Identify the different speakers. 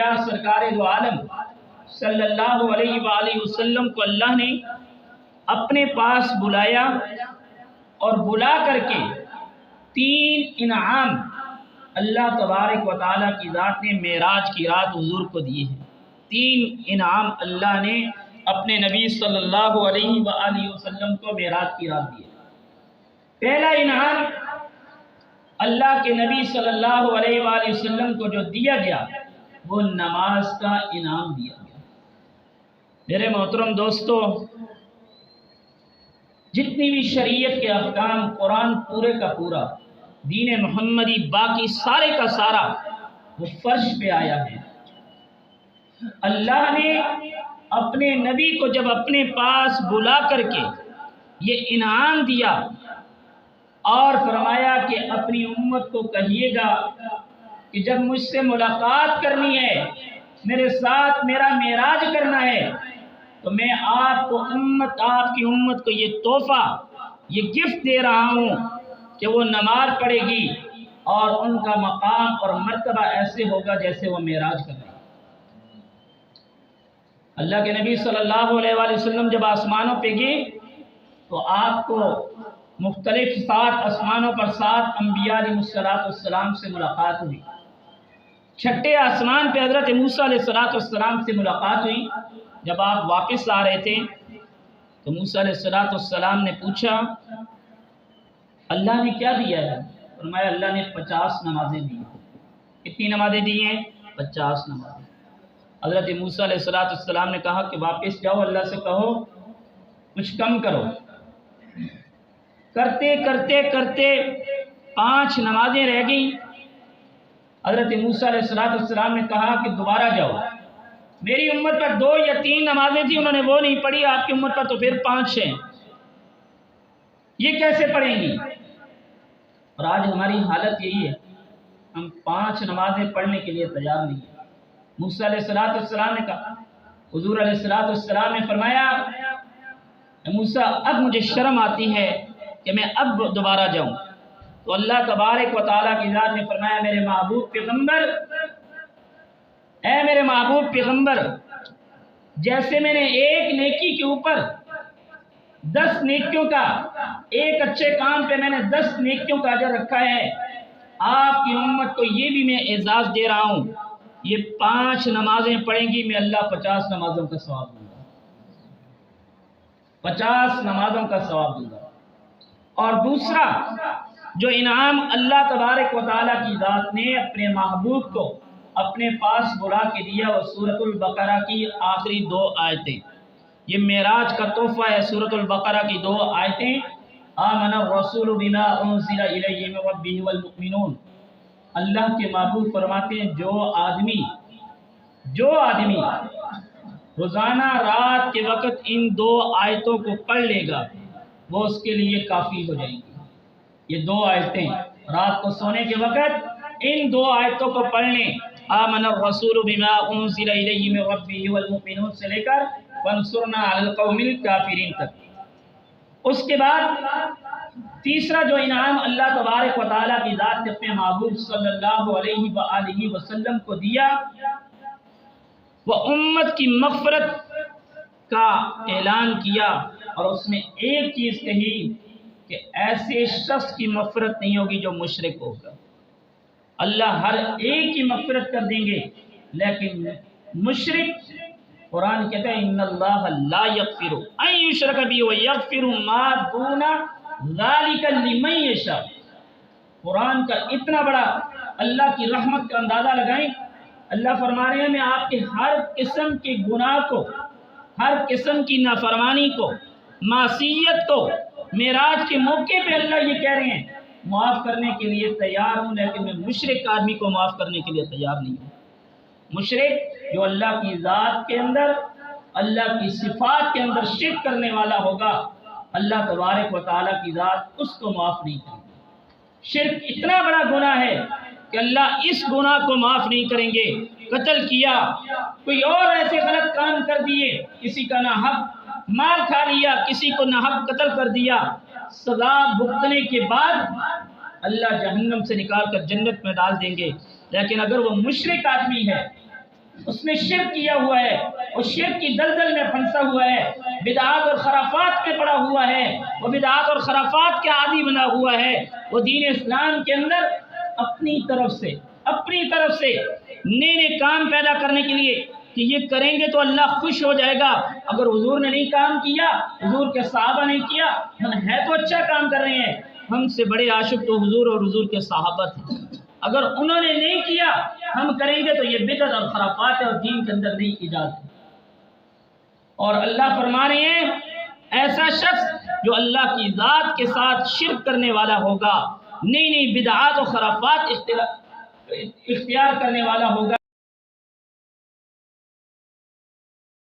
Speaker 1: انبیاء سرکار دو عالم صلی اللہ علیہ وآلہ وسلم کو اللہ نے اپنے پاس بلایا اور بلا کر کے 3 انعام اللہ تبارک و تعالیٰ کی ذات نے معراج کی رات حضور کو دیے ہیں۔ 3 انعام اللہ نے اپنے نبی صلی اللہ علیہ وآلہ وسلم کو معراج کی رات دیے۔ پہلا انعام اللہ کے نبی صلی اللہ علیہ وآلہ وسلم کو جو دیا گیا وہ نماز کا انعام دیا گیا۔ میرے محترم دوستو، جتنی بھی شریعت کے احکام قرآن پورے کا پورا، دین محمدی باقی سارے کا سارا وہ فرش پہ آیا ہے۔ اللہ نے اپنے نبی کو جب اپنے پاس بلا کر کے یہ انعام دیا اور فرمایا کہ اپنی امت کو کہیے گا کہ جب مجھ سے ملاقات کرنی ہے، میرے ساتھ میرا معراج کرنا ہے، تو میں آپ کی امت کو یہ تحفہ، یہ گفٹ دے رہا ہوں کہ وہ نماز پڑھے گی اور ان کا مقام اور مرتبہ ایسے ہوگا جیسے وہ معراج کر رہے ہیں۔ اللہ کے نبی صلی اللہ علیہ وآلہ وسلم جب آسمانوں پہ گئے تو آپ کو مختلف 7 آسمانوں پر 7 انبیاء علیہ السلام سے ملاقات ہوئی۔ چھٹے آسمان پہ حضرت موسیٰ علیہ السلام سے ملاقات ہوئی۔ جب آپ واپس آ رہے تھے تو موسیٰ علیہ السلام نے پوچھا اللہ نے کیا دیا ہے؟ فرمایا اللہ نے 50 نمازیں دی ہیں۔ کتنی نمازیں دی ہیں؟ 50 نمازیں۔ حضرت موسیٰ علیہ السلام نے کہا کہ واپس جاؤ، اللہ سے کہو کچھ کم کرو۔ کرتے کرتے کرتے 5 نمازیں رہ گئیں۔ حضرت موسیٰ علیہ السلام نے کہا کہ دوبارہ جاؤ، میری امت پر 2 یا 3 نمازیں تھیں، انہوں نے وہ نہیں پڑھی، آپ کی امت پر تو پھر 5 ہیں، یہ کیسے پڑھیں گی؟ اور آج ہماری حالت یہی ہے، ہم 5 نمازیں پڑھنے کے لیے تیار نہیں ہیں۔ موسیٰ علیہ السلام نے کہا، حضور علیہ السلام نے فرمایا موسیٰ اب مجھے شرم آتی ہے کہ میں اب دوبارہ جاؤں۔ تو اللہ تبارک و تعالیٰ کی ذات نے فرمایا میرے محبوب پیغمبر، اے میرے محبوب پیغمبر، جیسے میں نے ایک نیکی کے اوپر 10 نیکیوں کا، ایک اچھے کام پہ میں نے 10 نیکیوں کا اجر رکھا ہے، آپ کی امت کو یہ بھی میں اعزاز دے رہا ہوں، یہ 5 نمازیں پڑھیں گی میں اللہ 50 نمازوں کا ثواب دوں گا، 50 نمازوں کا ثواب دوں گا۔ اور دوسرا جو انعام اللہ تبارک و تعالیٰ کی ذات نے اپنے محبوب کو اپنے پاس بلا کے دیا وہ سورۃ البقرہ کی آخری 2 آیتیں، یہ معراج کا تحفہ ہے۔ سورۃ البقرہ کی 2 آیتیں، آمن الرسول بما انزل الیہ من ربہ والمؤمنون، اللہ کے محبوب فرماتے ہیں جو آدمی روزانہ رات کے وقت ان 2 آیتوں کو پڑھ لے گا وہ اس کے لیے کافی ہو جائیں گی۔ یہ 2 آیتیں رات کو سونے کے وقت ان 2 آیتوں کو پڑھ لیں، آمن الرسول بما انزل الیہ من ربہ والمؤمنون سے لے کر وانصرنا علی القوم الکافرین تک۔ اس کے بعد تیسرا جو انعام اللہ تبارک و تعالیٰ کی ذات نے اپنے محبوب صلی اللہ علیہ وآلہ وسلم کو دیا وہ امت کی مغفرت کا اعلان کیا، اور اس میں ایک چیز کہی کہ ایسے شخص کی مغفرت نہیں ہوگی جو مشرک ہوگا۔ اللہ ہر ایک کی مغفرت کر دیں گے، لیکن مشرک، قرآن کہتا ہے ان اللہ لا یغفر ان یشرک بہ ویغفر ما دون ذلک لمن یشاء۔ قرآن کا اتنا بڑا اللہ کی رحمت کا اندازہ لگائیں۔ اللہ فرما رہے ہیں میں آپ کے ہر قسم کے گناہ کو، ہر قسم کی نافرمانی کو، معصیت کو معراج کے موقع پہ اللہ یہ کہہ رہے ہیں معاف کرنے کے لیے تیار ہوں، لیکن میں مشرک آدمی کو معاف کرنے کے لیے تیار نہیں ہوں۔ مشرک جو اللہ کی ذات کے اندر، اللہ کی صفات کے اندر شرک کرنے والا ہوگا، اللہ تبارک و تعالیٰ کی ذات اس کو معاف نہیں کرے گی۔ شرک اتنا بڑا گناہ ہے کہ اللہ اس گناہ کو معاف نہیں کریں گے۔ قتل کیا، کوئی اور ایسے غلط کام کر دیے، کسی کا ناحق مال کھا لیا، کسی کو ناحق قتل کر دیا، سزا بھگتنے کے بعد اللہ جہنم سے نکال کر جنت میں ڈال دیں گے۔ لیکن اگر وہ مشرک آدمی ہے، اس نے شرک کیا ہوا ہے، وہ شرک کی دلدل میں پھنسا ہوا ہے، بدعات اور خرافات میں پڑا ہوا ہے، وہ بدعات اور خرافات کا عادی بنا ہوا ہے، وہ دین اسلام کے اندر اپنی طرف سے نئے نئے کام پیدا کرنے کے لیے کہ یہ کریں گے تو اللہ خوش ہو جائے گا، اگر حضور نے نہیں کام کیا، حضور کے صحابہ نہیں کیا، ہم ہے تو اچھا کام کر رہے ہیں، ہم سے بڑے عاشق تو حضور اور حضور کے صحابہ تھے، اگر انہوں نے نہیں کیا ہم کریں گے تو یہ بدعت اور خرافات ہے اور دین کے اندر نہیں اجازت ہے۔ اور اللہ فرما رہے ہیں ایسا شخص جو اللہ کی ذات کے ساتھ شرک کرنے والا ہوگا، نئی نئی بدعات و خرافات اختیار کرنے والا ہوگا،